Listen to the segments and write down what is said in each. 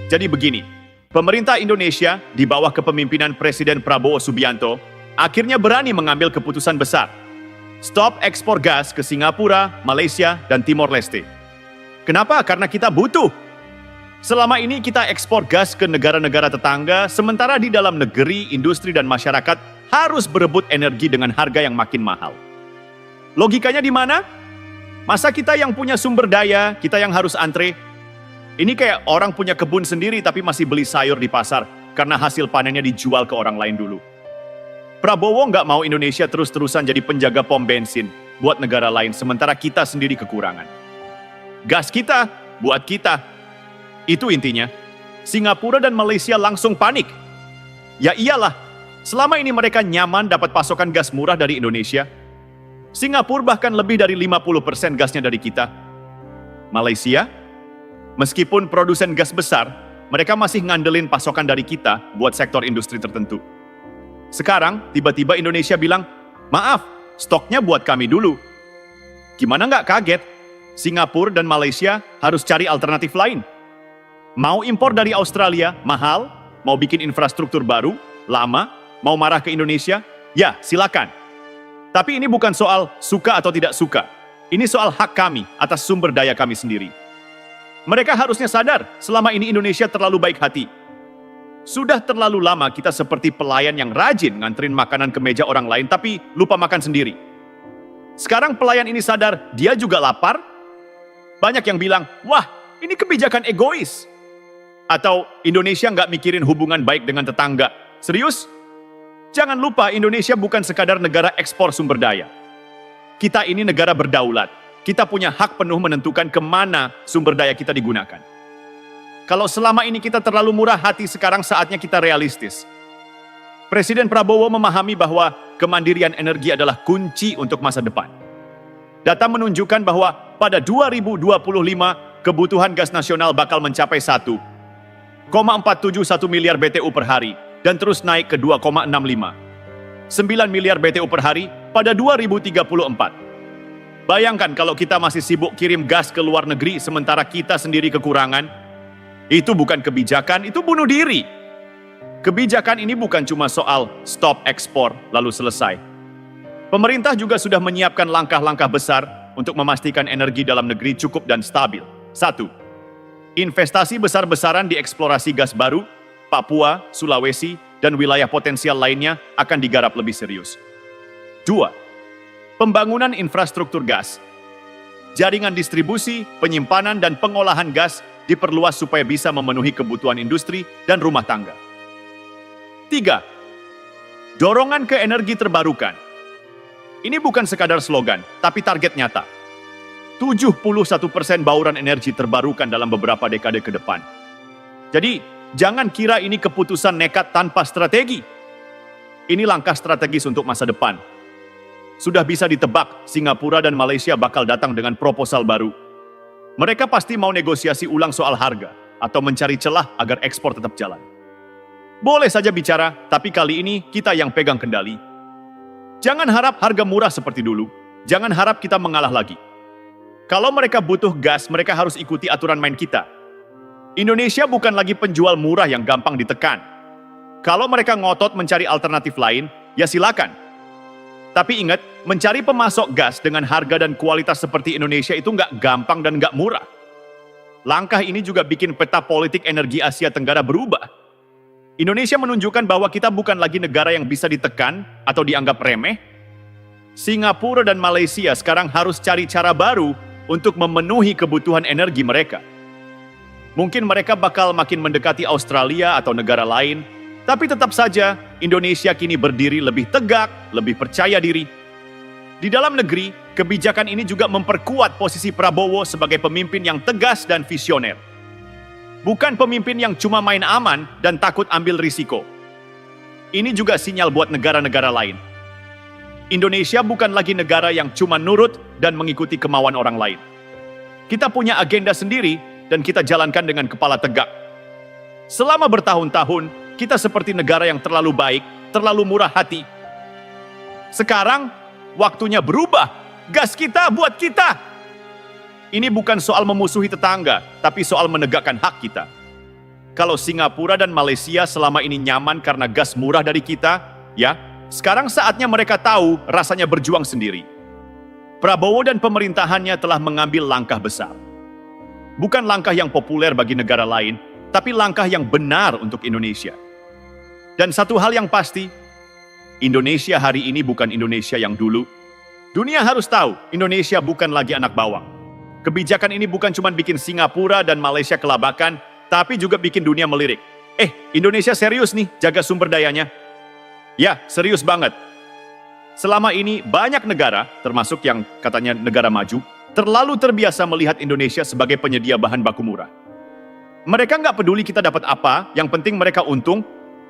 Jadi begini, pemerintah Indonesia di bawah kepemimpinan Presiden Prabowo Subianto akhirnya berani mengambil keputusan besar. Stop ekspor gas ke Singapura, Malaysia, dan Timor Leste. Kenapa? Karena kita butuh. Selama ini kita ekspor gas ke negara-negara tetangga, sementara di dalam negeri, industri, dan masyarakat harus berebut energi dengan harga yang makin mahal. Logikanya di mana? Masa kita yang punya sumber daya, kita yang harus antre? Ini kayak orang punya kebun sendiri tapi masih beli sayur di pasar karena hasil panennya dijual ke orang lain dulu. Prabowo nggak mau Indonesia terus-terusan jadi penjaga pom bensin buat negara lain sementara kita sendiri kekurangan. Gas kita, buat kita. Itu intinya. Singapura dan Malaysia langsung panik. Ya iyalah, selama ini mereka nyaman dapat pasokan gas murah dari Indonesia. Singapura bahkan lebih dari 50% gasnya dari kita. Malaysia, meskipun produsen gas besar, mereka masih ngandelin pasokan dari kita buat sektor industri tertentu. Sekarang, tiba-tiba Indonesia bilang, maaf, stoknya buat kami dulu. Gimana nggak kaget? Singapura dan Malaysia harus cari alternatif lain. Mau impor dari Australia, mahal. Mau bikin infrastruktur baru, lama. Mau marah ke Indonesia? Ya, silakan. Tapi ini bukan soal suka atau tidak suka. Ini soal hak kami atas sumber daya kami sendiri. Mereka harusnya sadar, selama ini Indonesia terlalu baik hati. Sudah terlalu lama kita seperti pelayan yang rajin nganterin makanan ke meja orang lain tapi lupa makan sendiri. Sekarang pelayan ini sadar, dia juga lapar. Banyak yang bilang, wah, ini kebijakan egois. Atau Indonesia nggak mikirin hubungan baik dengan tetangga. Serius? Jangan lupa Indonesia bukan sekadar negara ekspor sumber daya. Kita ini negara berdaulat. Kita punya hak penuh menentukan kemana sumber daya kita digunakan. Kalau selama ini kita terlalu murah hati, sekarang saatnya kita realistis. Presiden Prabowo memahami bahwa kemandirian energi adalah kunci untuk masa depan. Data menunjukkan bahwa pada 2025 kebutuhan gas nasional bakal mencapai 1,471 miliar BTU per hari. Dan terus naik ke 2,65. 9 miliar BTU per hari pada 2034. Bayangkan kalau kita masih sibuk kirim gas ke luar negeri sementara kita sendiri kekurangan. Itu bukan kebijakan, itu bunuh diri. Kebijakan ini bukan cuma soal stop ekspor lalu selesai. Pemerintah juga sudah menyiapkan langkah-langkah besar untuk memastikan energi dalam negeri cukup dan stabil. 1. Investasi besar-besaran di eksplorasi gas baru, Papua, Sulawesi, dan wilayah potensial lainnya akan digarap lebih serius. 2. Pembangunan infrastruktur gas. Jaringan distribusi, penyimpanan, dan pengolahan gas diperluas supaya bisa memenuhi kebutuhan industri dan rumah tangga. 3. Dorongan ke energi terbarukan. Ini bukan sekadar slogan, tapi target nyata. 71% bauran energi terbarukan dalam beberapa dekade ke depan. Jadi, jangan kira ini keputusan nekat tanpa strategi. Ini langkah strategis untuk masa depan. Sudah bisa ditebak, Singapura dan Malaysia bakal datang dengan proposal baru. Mereka pasti mau negosiasi ulang soal harga atau mencari celah agar ekspor tetap jalan. Boleh saja bicara, tapi kali ini kita yang pegang kendali. Jangan harap harga murah seperti dulu. Jangan harap kita mengalah lagi. Kalau mereka butuh gas, mereka harus ikuti aturan main kita. Indonesia bukan lagi penjual murah yang gampang ditekan. Kalau mereka ngotot mencari alternatif lain, ya silakan. Tapi ingat, mencari pemasok gas dengan harga dan kualitas seperti Indonesia itu nggak gampang dan nggak murah. Langkah ini juga bikin peta politik energi Asia Tenggara berubah. Indonesia menunjukkan bahwa kita bukan lagi negara yang bisa ditekan atau dianggap remeh. Singapura dan Malaysia sekarang harus cari cara baru untuk memenuhi kebutuhan energi mereka. Mungkin mereka bakal makin mendekati Australia atau negara lain, tapi tetap saja Indonesia kini berdiri lebih tegak, lebih percaya diri. Di dalam negeri, kebijakan ini juga memperkuat posisi Prabowo sebagai pemimpin yang tegas dan visioner. Bukan pemimpin yang cuma main aman dan takut ambil risiko. Ini juga sinyal buat negara-negara lain. Indonesia bukan lagi negara yang cuma nurut dan mengikuti kemauan orang lain. Kita punya agenda sendiri, dan kita jalankan dengan kepala tegak. Selama bertahun-tahun, kita seperti negara yang terlalu baik, terlalu murah hati. Sekarang, waktunya berubah. Gas kita buat kita. Ini bukan soal memusuhi tetangga, tapi soal menegakkan hak kita. kalau Singapura dan Malaysia selama ini nyaman karena gas murah dari kita, ya, sekarang saatnya mereka tahu rasanya berjuang sendiri. Prabowo dan pemerintahannya telah mengambil langkah besar. Bukan langkah yang populer bagi negara lain, tapi langkah yang benar untuk Indonesia. Dan satu hal yang pasti, Indonesia hari ini bukan Indonesia yang dulu. Dunia harus tahu, Indonesia bukan lagi anak bawang. Kebijakan ini bukan cuma bikin Singapura dan Malaysia kelabakan, tapi juga bikin dunia melirik. Indonesia serius nih jaga sumber dayanya. Ya, serius banget. Selama ini banyak negara, termasuk yang katanya negara maju, terlalu terbiasa melihat Indonesia sebagai penyedia bahan baku murah. Mereka nggak peduli kita dapat apa, yang penting mereka untung.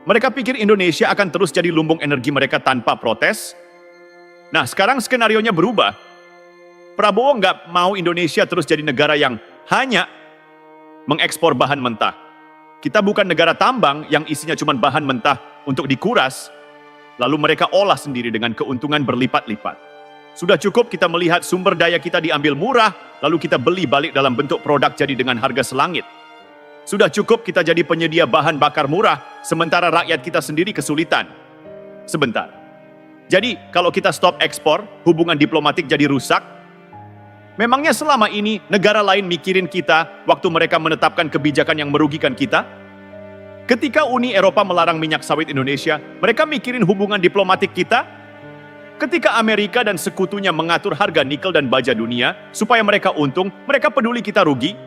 Mereka pikir Indonesia akan terus jadi lumbung energi mereka tanpa protes. Nah, sekarang skenarionya berubah. Prabowo nggak mau Indonesia terus jadi negara yang hanya mengekspor bahan mentah. Kita bukan negara tambang yang isinya cuma bahan mentah untuk dikuras, lalu mereka olah sendiri dengan keuntungan berlipat-lipat. Sudah cukup kita melihat sumber daya kita diambil murah, lalu kita beli balik dalam bentuk produk jadi dengan harga selangit. Sudah cukup kita jadi penyedia bahan bakar murah, sementara rakyat kita sendiri kesulitan. Sebentar. Jadi, kalau kita stop ekspor, hubungan diplomatik jadi rusak. Memangnya selama ini negara lain mikirin kita waktu mereka menetapkan kebijakan yang merugikan kita? Ketika Uni Eropa melarang minyak sawit Indonesia, mereka mikirin hubungan diplomatik kita? Ketika Amerika dan sekutunya mengatur harga nikel dan baja dunia supaya mereka untung, mereka peduli kita rugi?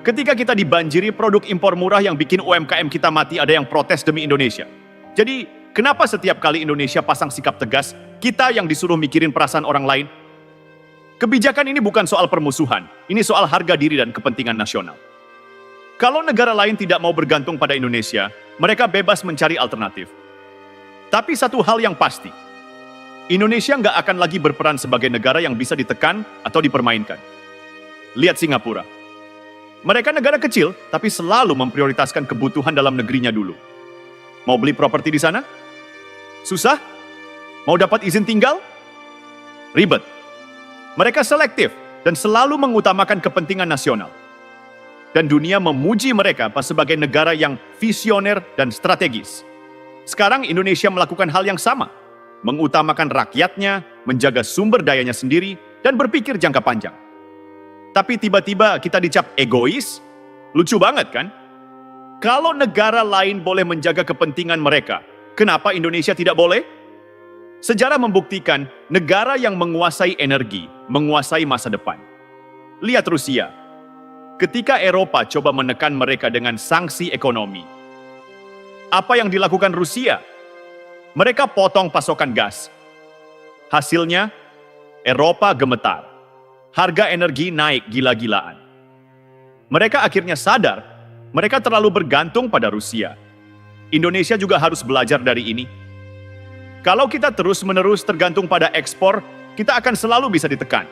Ketika kita dibanjiri produk impor murah yang bikin UMKM kita mati, ada yang protes demi Indonesia. Jadi, kenapa setiap kali Indonesia pasang sikap tegas, kita yang disuruh mikirin perasaan orang lain? Kebijakan ini bukan soal permusuhan, ini soal harga diri dan kepentingan nasional. Kalau negara lain tidak mau bergantung pada Indonesia, mereka bebas mencari alternatif. Tapi satu hal yang pasti, Indonesia nggak akan lagi berperan sebagai negara yang bisa ditekan atau dipermainkan. Lihat Singapura. Mereka negara kecil, tapi selalu memprioritaskan kebutuhan dalam negerinya dulu. Mau beli properti di sana? Susah? Mau dapat izin tinggal? Ribet. Mereka selektif dan selalu mengutamakan kepentingan nasional. Dan dunia memuji mereka sebagai negara yang visioner dan strategis. Sekarang Indonesia melakukan hal yang sama. Mengutamakan rakyatnya, menjaga sumber dayanya sendiri, dan berpikir jangka panjang. Tapi tiba-tiba kita dicap egois? Lucu banget kan? Kalau negara lain boleh menjaga kepentingan mereka, kenapa Indonesia tidak boleh? Sejarah membuktikan negara yang menguasai energi, menguasai masa depan. Lihat Rusia. Ketika Eropa coba menekan mereka dengan sanksi ekonomi, apa yang dilakukan Rusia? Mereka potong pasokan gas. Hasilnya, Eropa gemetar. Harga energi naik gila-gilaan. Mereka akhirnya sadar, mereka terlalu bergantung pada Rusia. Indonesia juga harus belajar dari ini. Kalau kita terus-menerus tergantung pada ekspor, kita akan selalu bisa ditekan.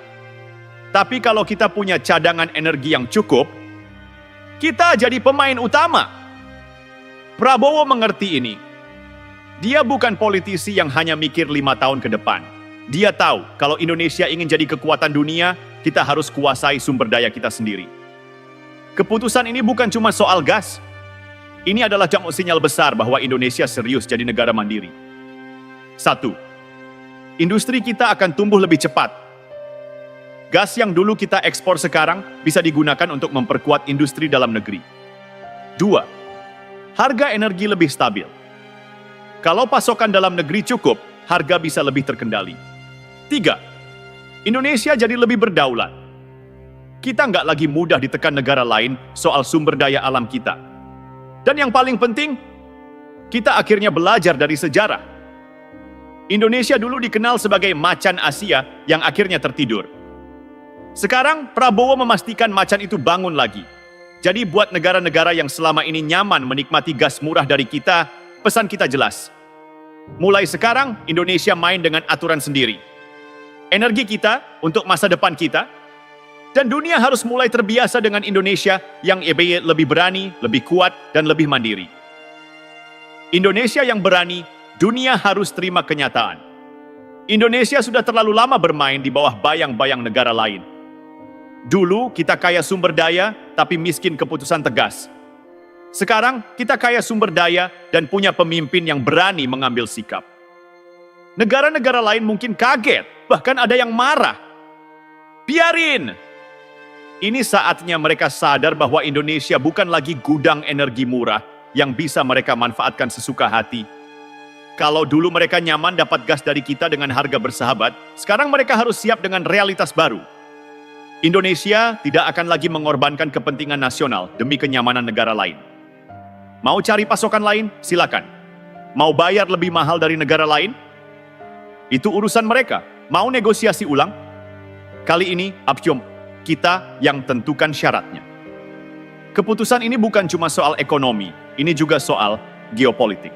Tapi kalau kita punya cadangan energi yang cukup, kita jadi pemain utama. Prabowo mengerti ini. Dia bukan politisi yang hanya mikir 5 tahun ke depan. Dia tahu kalau Indonesia ingin jadi kekuatan dunia, kita harus kuasai sumber daya kita sendiri. Keputusan ini bukan cuma soal gas. Ini adalah sinyal besar bahwa Indonesia serius jadi negara mandiri. 1. Industri kita akan tumbuh lebih cepat. Gas yang dulu kita ekspor sekarang bisa digunakan untuk memperkuat industri dalam negeri. 2. Harga energi lebih stabil. Kalau pasokan dalam negeri cukup, harga bisa lebih terkendali. 3. Indonesia jadi lebih berdaulat. Kita nggak lagi mudah ditekan negara lain soal sumber daya alam kita. Dan yang paling penting, kita akhirnya belajar dari sejarah. Indonesia dulu dikenal sebagai macan Asia yang akhirnya tertidur. Sekarang Prabowo memastikan macan itu bangun lagi. Jadi buat negara-negara yang selama ini nyaman menikmati gas murah dari kita, pesan kita jelas. Mulai sekarang, Indonesia main dengan aturan sendiri. Energi kita untuk masa depan kita, dan dunia harus mulai terbiasa dengan Indonesia yang lebih berani, lebih kuat, dan lebih mandiri. Indonesia yang berani, dunia harus terima kenyataan. Indonesia sudah terlalu lama bermain di bawah bayang-bayang negara lain. Dulu kita kaya sumber daya, tapi miskin keputusan tegas. Sekarang kita kaya sumber daya dan punya pemimpin yang berani mengambil sikap. Negara-negara lain mungkin kaget, bahkan ada yang marah. Biarin! Ini saatnya mereka sadar bahwa Indonesia bukan lagi gudang energi murah yang bisa mereka manfaatkan sesuka hati. Kalau dulu mereka nyaman dapat gas dari kita dengan harga bersahabat, sekarang mereka harus siap dengan realitas baru. Indonesia tidak akan lagi mengorbankan kepentingan nasional demi kenyamanan negara lain. Mau cari pasokan lain? Silakan. Mau bayar lebih mahal dari negara lain? Itu urusan mereka. Mau negosiasi ulang? Kali ini, Absyom, kita yang tentukan syaratnya. Keputusan ini bukan cuma soal ekonomi, ini juga soal geopolitik.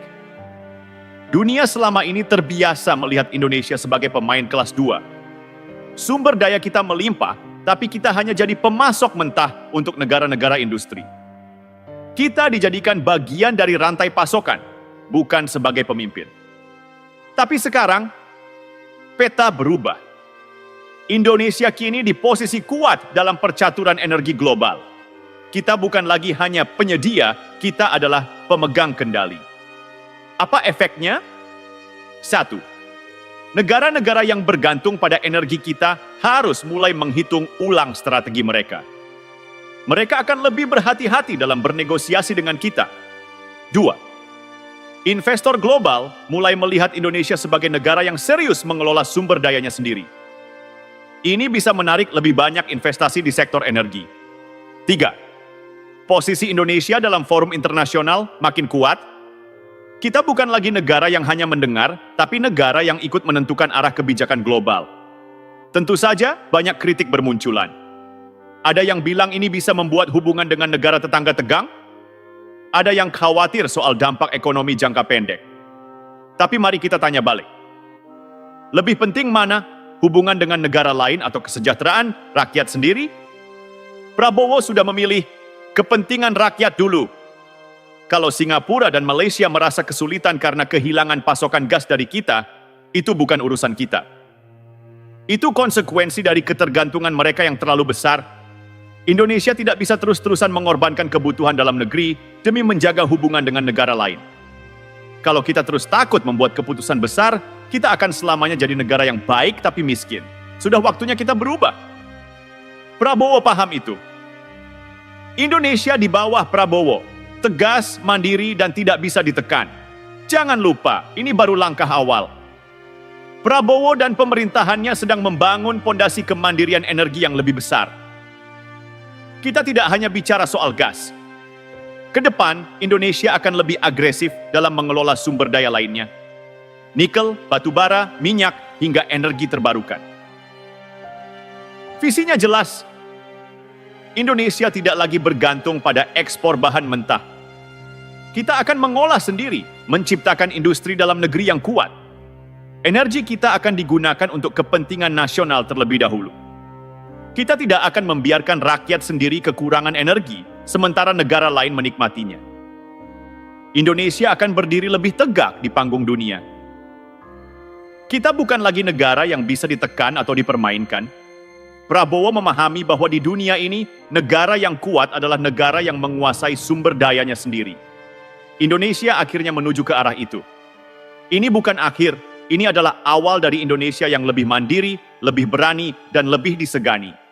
Dunia selama ini terbiasa melihat Indonesia sebagai pemain kelas 2. Sumber daya kita melimpah, tapi kita hanya jadi pemasok mentah untuk negara-negara industri. Kita dijadikan bagian dari rantai pasokan, bukan sebagai pemimpin. Tapi sekarang, peta berubah. Indonesia kini di posisi kuat dalam percaturan energi global. Kita bukan lagi hanya penyedia, kita adalah pemegang kendali. Apa efeknya? 1. Negara-negara yang bergantung pada energi kita harus mulai menghitung ulang strategi mereka. Mereka akan lebih berhati-hati dalam bernegosiasi dengan kita. 2. Investor global mulai melihat Indonesia sebagai negara yang serius mengelola sumber dayanya sendiri. Ini bisa menarik lebih banyak investasi di sektor energi. 3. Posisi Indonesia dalam forum internasional makin kuat. Kita bukan lagi negara yang hanya mendengar, tapi negara yang ikut menentukan arah kebijakan global. Tentu saja, banyak kritik bermunculan. Ada yang bilang ini bisa membuat hubungan dengan negara tetangga tegang. Ada yang khawatir soal dampak ekonomi jangka pendek. Tapi mari kita tanya balik. Lebih penting mana? Hubungan dengan negara lain atau kesejahteraan rakyat sendiri? Prabowo sudah memilih kepentingan rakyat dulu. Kalau Singapura dan Malaysia merasa kesulitan karena kehilangan pasokan gas dari kita, itu bukan urusan kita. Itu konsekuensi dari ketergantungan mereka yang terlalu besar. Indonesia tidak bisa terus-terusan mengorbankan kebutuhan dalam negeri demi menjaga hubungan dengan negara lain. Kalau kita terus takut membuat keputusan besar, kita akan selamanya jadi negara yang baik tapi miskin. Sudah waktunya kita berubah. Prabowo paham itu. Indonesia di bawah Prabowo, tegas, mandiri, dan tidak bisa ditekan. Jangan lupa, ini baru langkah awal. Prabowo dan pemerintahannya sedang membangun pondasi kemandirian energi yang lebih besar. Kita tidak hanya bicara soal gas. Ke depan, Indonesia akan lebih agresif dalam mengelola sumber daya lainnya. Nikel, batu bara, minyak, hingga energi terbarukan. Visinya jelas. Indonesia tidak lagi bergantung pada ekspor bahan mentah. Kita akan mengolah sendiri, menciptakan industri dalam negeri yang kuat. Energi kita akan digunakan untuk kepentingan nasional terlebih dahulu. Kita tidak akan membiarkan rakyat sendiri kekurangan energi, sementara negara lain menikmatinya. Indonesia akan berdiri lebih tegak di panggung dunia. Kita bukan lagi negara yang bisa ditekan atau dipermainkan. Prabowo memahami bahwa di dunia ini, negara yang kuat adalah negara yang menguasai sumber dayanya sendiri. Indonesia akhirnya menuju ke arah itu. Ini bukan akhir, ini adalah awal dari Indonesia yang lebih mandiri, lebih berani, dan lebih disegani.